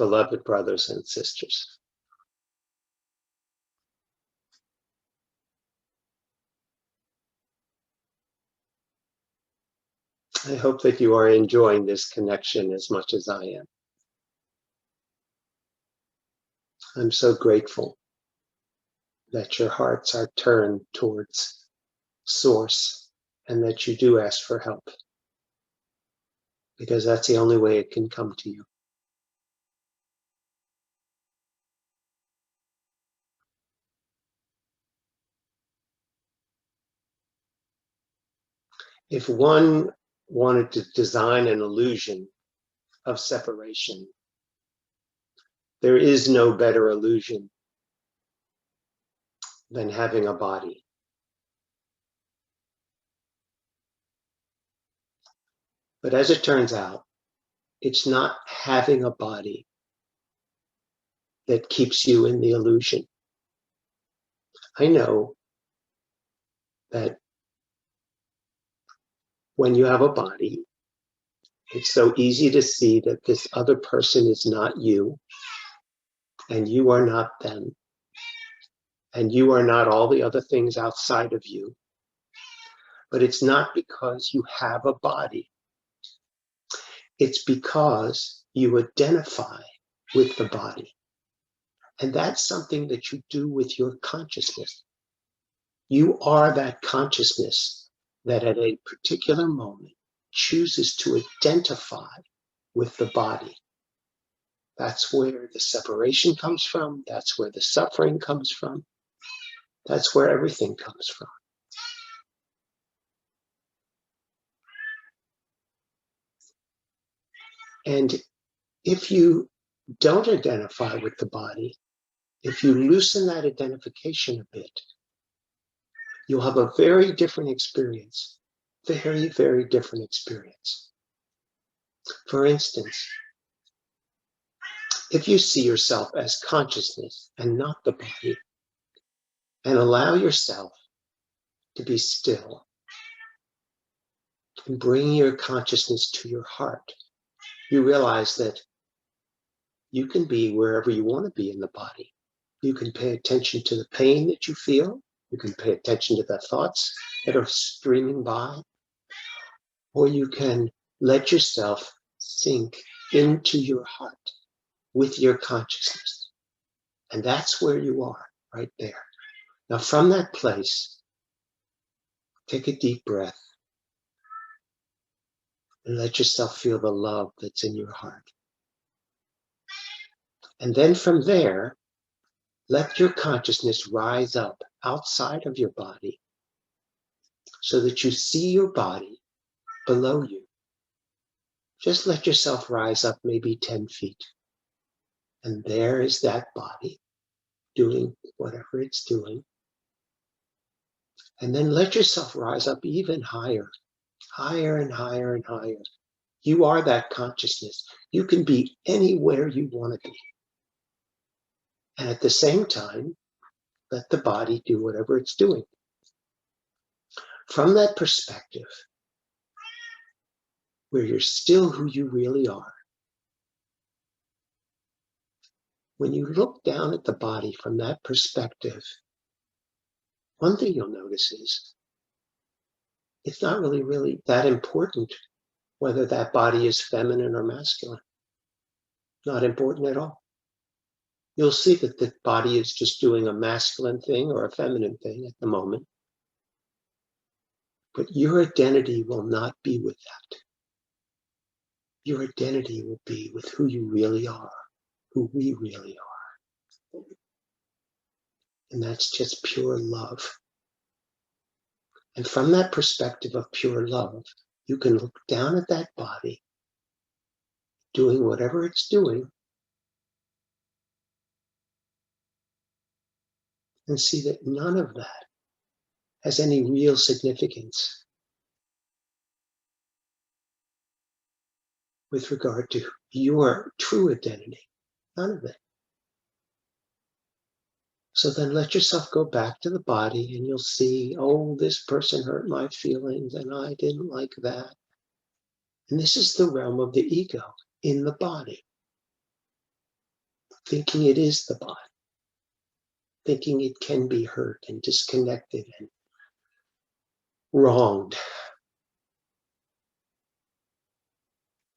beloved brothers and sisters. I hope that you are enjoying this connection as much as I am. I'm so grateful that your hearts are turned towards Source and that you do ask for help, because that's the only way it can come to you. If one wanted to design an illusion of separation, there is no better illusion than having a body. But as it turns out, it's not having a body that keeps you in the illusion. I know that when you have a body, it's so easy to see that this other person is not you, and you are not them, and you are not all the other things outside of you. But it's not because you have a body. It's because you identify with the body. And that's something that you do with your consciousness. You are that consciousness that at a particular moment chooses to identify with the body. That's where the separation comes from. That's where the suffering comes from. That's where everything comes from. And if you don't identify with the body, if you loosen that identification a bit, you'll have a very different experience. Very, very different experience. For instance, if you see yourself as consciousness and not the body, and allow yourself to be still, and bring your consciousness to your heart, you realize that you can be wherever you want to be in the body. You can pay attention to the pain that you feel. You can pay attention to the thoughts that are streaming by. Or you can let yourself sink into your heart with your consciousness. And that's where you are, right there. Now, from that place, take a deep breath and let yourself feel the love that's in your heart. And then from there, let your consciousness rise up outside of your body so that you see your body below you. Just let yourself rise up maybe 10 feet. And there is that body doing whatever it's doing. And then let yourself rise up even higher, higher and higher and higher. You are that consciousness. You can be anywhere you want to be. And at the same time, let the body do whatever it's doing. From that perspective, where you're still who you really are, when you look down at the body from that perspective, one thing you'll notice is it's not really that important whether that body is feminine or masculine. Not important at all. You'll see that the body is just doing a masculine thing or a feminine thing at the moment. But your identity will not be with that. Your identity will be with who you really are, who we really are. And that's just pure love. And from that perspective of pure love, you can look down at that body, doing whatever it's doing, and see that none of that has any real significance with regard to your true identity. None of it. So then let yourself go back to the body and you'll see, oh, this person hurt my feelings and I didn't like that. And this is the realm of the ego in the body. thinking it is the body, thinking it can be hurt and disconnected and wronged.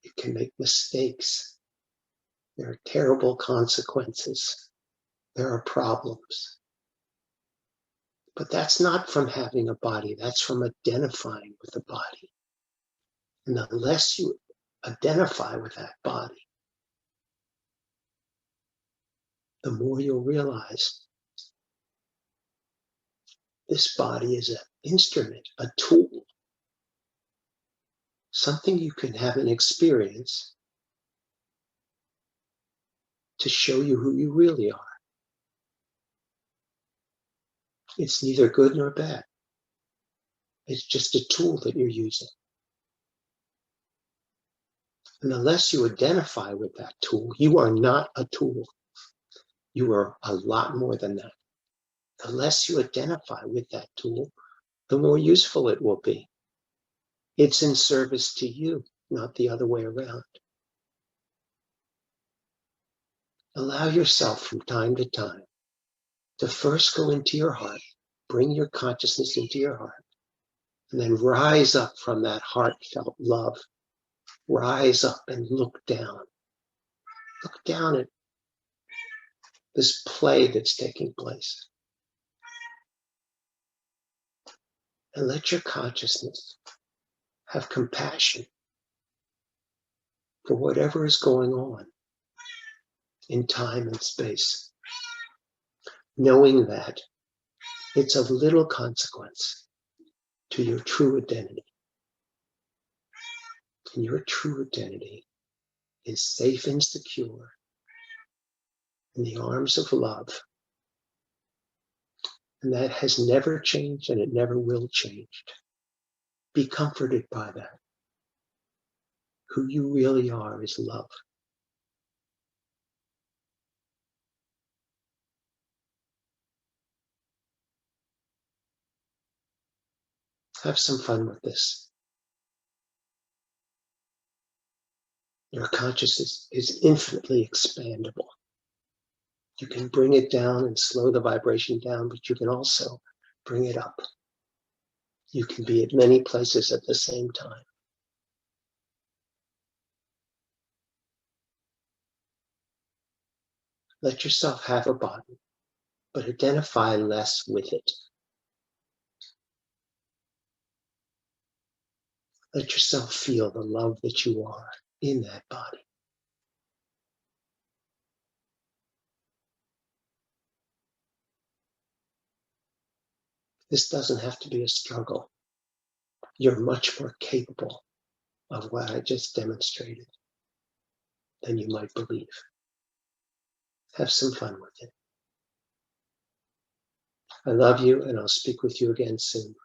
It can make mistakes. There are terrible consequences. There are problems. But that's not from having a body, that's from identifying with the body. And the less you identify with that body, the more you'll realize this body is an instrument, a tool, something you can have an experience to show you who you really are. It's neither good nor bad. It's just a tool that you're using. And the less you identify with that tool, you are not a tool. You are a lot more than that. The less you identify with that tool, the more useful it will be. It's in service to you, not the other way around. Allow yourself from time to time to first go into your heart, bring your consciousness into your heart, and then rise up from that heartfelt love. Rise up and look down. Look down at this play that's taking place. And let your consciousness have compassion for whatever is going on in time and space, knowing that it's of little consequence to your true identity. And your true identity is safe and secure in the arms of love. And that has never changed and it never will change. Be comforted by that. Who you really are is love. Have some fun with this. Your consciousness is infinitely expandable. You can bring it down and slow the vibration down, but you can also bring it up. You can be at many places at the same time. Let yourself have a body, but identify less with it. Let yourself feel the love that you are in that body. This doesn't have to be a struggle. You're much more capable of what I just demonstrated than you might believe. Have some fun with it. I love you, and I'll speak with you again soon.